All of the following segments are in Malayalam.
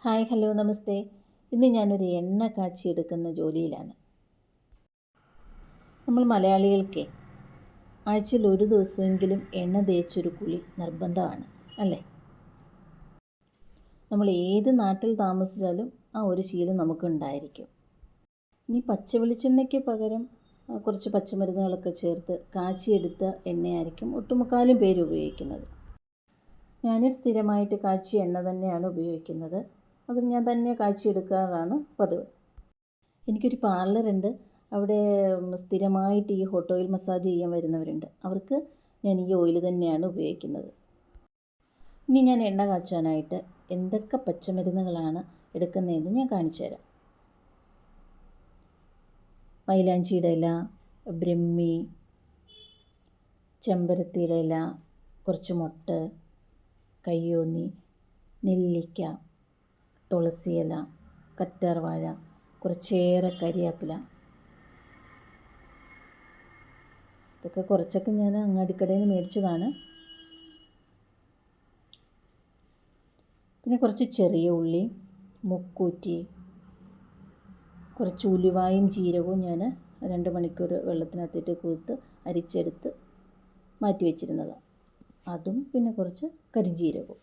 ഹായ്, ഹലോ, നമസ്തേ. ഇന്ന് ഞാനൊരു എണ്ണ കാച്ചിയെടുക്കുന്ന ജോലിയിലാണ്. നമ്മൾ മലയാളികൾക്ക് ആഴ്ചയിൽ ഒരു ദിവസമെങ്കിലും എണ്ണ തേച്ചൊരു കുളി നിർബന്ധമാണ്, അല്ലേ? നമ്മൾ ഏത് നാട്ടിൽ താമസിച്ചാലും ആ ഒരു ശീലം നമുക്കുണ്ടായിരിക്കും. ഇനി പച്ച വെളിച്ചെണ്ണയ്ക്ക് പകരം കുറച്ച് പച്ചമരുന്നുകളൊക്കെ ചേർത്ത് കാച്ചിയെടുത്ത എണ്ണയായിരിക്കും ഒട്ടുമുക്കാലും പേര് ഉപയോഗിക്കുന്നത്. ഞാനും സ്ഥിരമായിട്ട് കാച്ചിയ എണ്ണ തന്നെയാണ് ഉപയോഗിക്കുന്നത്. അതും ഞാൻ തന്നെ കാച്ചിയെടുക്കാറാണ് പതിവ്. എനിക്കൊരു പാർലറുണ്ട്. അവിടെ സ്ഥിരമായിട്ട് ഈ ഹോട്ട് ഓയിൽ മസാജ് ചെയ്യാൻ വരുന്നവരുണ്ട്. അവർക്ക് ഞാൻ ഈ ഓയിൽ തന്നെയാണ് ഉപയോഗിക്കുന്നത്. ഇനി ഞാൻ എണ്ണ കാച്ചാനായിട്ട് എന്തൊക്കെ പച്ചമരുന്നുകളാണ് എടുക്കുന്നതെന്ന് ഞാൻ കാണിച്ചു തരാം. മൈലാഞ്ചിയുടെ ഇല, ബ്രഹ്മി, ചെമ്പരത്തിയുടെ ഇല, കുറച്ച് മൊട്ട്, കയ്യോന്നി, നെല്ലിക്ക, തുളസിയില, കറ്റാർവാഴ, കുറച്ചേറെ കരിയാപ്പില. ഇതൊക്കെ കുറച്ചൊക്കെ ഞാൻ അങ്ങാടിക്കടയിൽ നിന്ന് മേടിച്ചതാണ്. പിന്നെ കുറച്ച് ചെറിയ ഉള്ളി, മുക്കൂറ്റി, കുറച്ച് ഉലുവായും ജീരകവും ഞാൻ 2 മണിക്കൂർ വെള്ളത്തിനകത്തിട്ട് കുതിർത്ത് അരിച്ചെടുത്ത് മാറ്റി വെച്ചിരുന്നതാണ്. അതും പിന്നെ കുറച്ച് കരിഞ്ജീരകവും.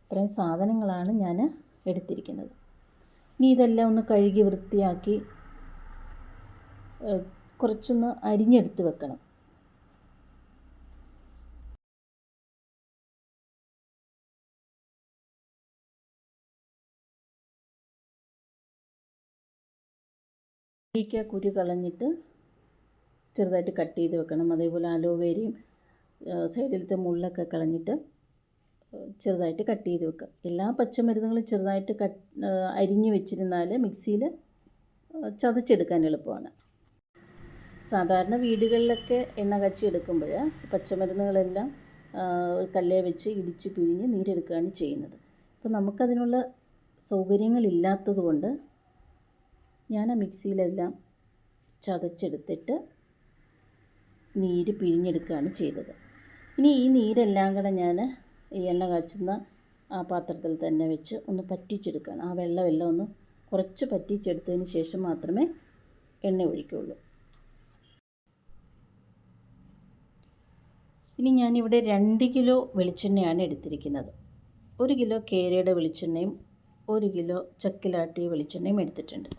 ഇത്രയും സാധനങ്ങളാണ് ഞാൻ എടുത്തിരിക്കുന്നത്. ഇനി ഇതെല്ലാം ഒന്ന് കഴുകി വൃത്തിയാക്കി കുറച്ചൊന്ന് അരിഞ്ഞെടുത്ത് വെക്കണം. നെല്ലിക്ക കുരു കളഞ്ഞിട്ട് ചെറുതായിട്ട് കട്ട് ചെയ്ത് വെക്കണം. അതേപോലെ അലോവേരയും സൈഡിലത്തെ മുള്ളൊക്കെ കളഞ്ഞിട്ട് ചെറുതായിട്ട് കട്ട് ചെയ്ത് വെക്കുക. എല്ലാ പച്ചമരുന്നുകളും ചെറുതായിട്ട് അരിഞ്ഞ് വെച്ചിരുന്നാൽ മിക്സിയിൽ ചതച്ചെടുക്കാൻ എളുപ്പമാണ്. സാധാരണ വീടുകളിലൊക്കെ എണ്ണ കാച്ചി എടുക്കുമ്പോൾ പച്ചമരുന്നുകളെല്ലാം കല്ലേ വെച്ച് ഇടിച്ച് പിഴിഞ്ഞ് നീരെടുക്കുകയാണ് ചെയ്യുന്നത്. അപ്പോൾ നമുക്കതിനുള്ള സൗകര്യങ്ങളില്ലാത്തത് കൊണ്ട് ഞാൻ ആ മിക്സിയിലെല്ലാം ചതച്ചെടുത്തിട്ട് നീര് പിഴിഞ്ഞെടുക്കുകയാണ് ചെയ്തത്. ഇനി ഈ നീരെല്ലാം കൂടെ ഞാൻ ഈ എണ്ണ കാച്ചുന്ന ആ പാത്രത്തിൽ തന്നെ വെച്ച് ഒന്ന് പറ്റിച്ചെടുക്കുകയാണ്. ആ വെള്ളമെല്ലാം ഒന്ന് കുറച്ച് പറ്റിച്ചെടുത്തതിന് ശേഷം മാത്രമേ എണ്ണ ഒഴിക്കുകയുള്ളൂ. ഇനി ഞാനിവിടെ 2 കിലോ വെളിച്ചെണ്ണയാണ് എടുത്തിരിക്കുന്നത്. 1 കിലോ കേരയുടെ വെളിച്ചെണ്ണയും 1 കിലോ ചക്കിലാട്ടിയ വെളിച്ചെണ്ണയും എടുത്തിട്ടുണ്ട്.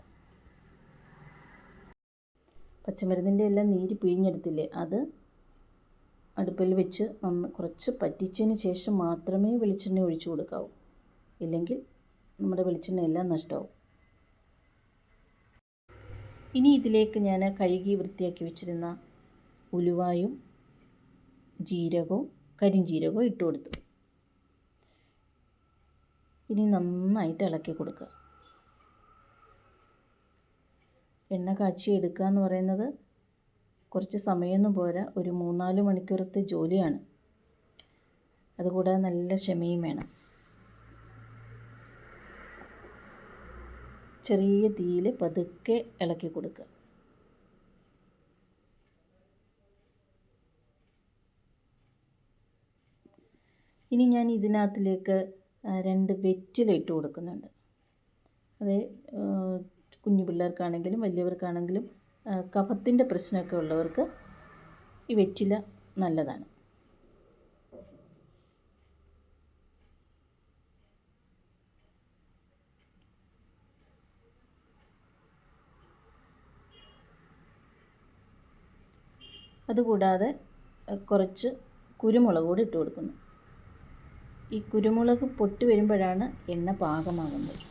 പച്ചമരുന്നിൻ്റെ എല്ലാം നീര് പിഴിഞ്ഞെടുത്തില്ലേ, അത് അടുപ്പിൽ വെച്ച് കുറച്ച് പറ്റിച്ചതിന് ശേഷം മാത്രമേ വെളിച്ചെണ്ണ ഒഴിച്ചു കൊടുക്കാവൂ. ഇല്ലെങ്കിൽ നമ്മുടെ വെളിച്ചെണ്ണ എല്ലാം നഷ്ടമാവും. ഇനി ഇതിലേക്ക് ഞാൻ കഴുകി വൃത്തിയാക്കി വെച്ചിരുന്ന ഉലുവായും ജീരകവും കരിഞ്ജീരകവും ഇട്ട് കൊടുത്തു. ഇനി നന്നായിട്ട് ഇളക്കി കൊടുക്കുക. എണ്ണ കാച്ചി എടുക്കുക എന്ന് പറയുന്നത് കുറച്ച് സമയമൊന്നും പോരാ, ഒരു 3-4 മണിക്കൂറത്തെ ജോലിയാണ്. അതുകൂടാതെ നല്ല ക്ഷമയും വേണം. ചെറിയ തീയിൽ പതുക്കെ ഇളക്കി കൊടുക്കുക. ഇനി ഞാൻ ഇതിനകത്തിലേക്ക് 2 വെറ്റില ഇട്ട് കൊടുക്കുന്നുണ്ട്. അത് കുഞ്ഞു പിള്ളേർക്കാണെങ്കിലും വലിയവർക്കാണെങ്കിലും കഫത്തിൻ്റെ പ്രശ്നമൊക്കെ ഉള്ളവർക്ക് ഈ വെറ്റില നല്ലതാണ്. അതുകൂടാതെ കുറച്ച് കുരുമുളക് കൂടി ഇട്ട് കൊടുക്കുന്നു. ഈ കുരുമുളക് പൊട്ടി വരുമ്പോഴാണ് എണ്ണ പാകമാകുന്നത്.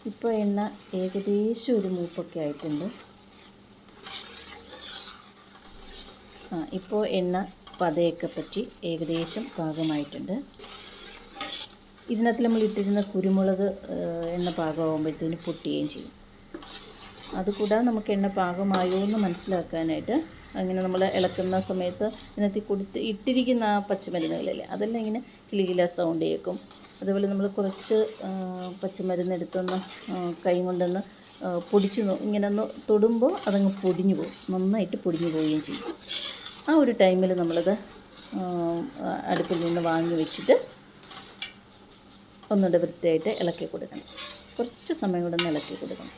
ഇപ്പോൾ എണ്ണ ഏകദേശം ഒരു മൂപ്പൊക്കെ ആയിട്ടുണ്ട്. ഇപ്പോൾ എണ്ണ പതയൊക്കെ പറ്റി ഏകദേശം പാകമായിട്ടുണ്ട്. ഇതിനകത്ത് നമ്മൾ ഇട്ടിരുന്ന കുരുമുളക് എണ്ണ പാകമാകുമ്പോഴത്തേന് പൊട്ടുകയും ചെയ്യും. അതുകൂടാതെ നമുക്ക് എണ്ണ പാകമായോ എന്ന് മനസ്സിലാക്കാനായിട്ട് അങ്ങനെ നമ്മൾ ഇളക്കുന്ന സമയത്ത് ഇതിനകത്ത് ഇട്ടിരിക്കുന്ന ആ പച്ചമരുന്നുകളില്ലേ, അതെല്ലാം ഇങ്ങനെ കിലുകില സൗണ്ട് കേൾക്കും. അതുപോലെ നമ്മൾ കുറച്ച് പച്ചമരുന്ന് എടുത്തൊന്ന് കൈ കൊണ്ടൊന്ന് പൊടിച്ച് ഇങ്ങനെ ഒന്ന് തൊടുമ്പോൾ അതങ്ങ് പൊടിഞ്ഞു പോകും, നന്നായിട്ട് പൊടിഞ്ഞു പോവുകയും ചെയ്യും. ആ ഒരു ടൈമിൽ നമ്മളത് അടുപ്പിൽ നിന്ന് വാങ്ങി വെച്ചിട്ട് ഒന്നുകൂടെ വൃത്തിയായിട്ട് ഇളക്കി കൊടുക്കണം. കുറച്ച് സമയം കൂടെ ഒന്ന് ഇളക്കി കൊടുക്കണം.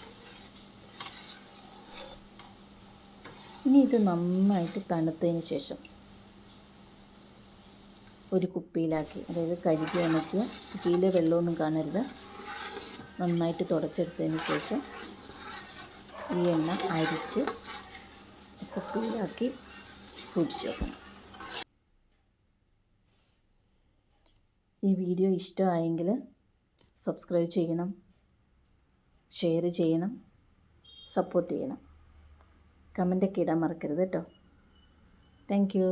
ഇനി ഇത് നന്നായിട്ട് തണുത്തതിന് ശേഷം ഒരു കുപ്പിയിലാക്കി, അതായത് കഴുകി ഉണക്കിയ കുപ്പിയിലെ വെള്ളമൊന്നും കാണരുത്, നന്നായിട്ട് തുടച്ചെടുത്തതിന് ശേഷം ഈ എണ്ണ അരിച്ച് കുപ്പിയിലാക്കി സൂക്ഷിച്ച് വെക്കണം. ഈ വീഡിയോ ഇഷ്ടമായെങ്കിൽ സബ്സ്ക്രൈബ് ചെയ്യണം, ഷെയർ ചെയ്യണം, സപ്പോർട്ട് ചെയ്യണം. കമൻ്റൊക്കെ ഇടാൻ മറക്കരുത് കേട്ടോ. Thank you.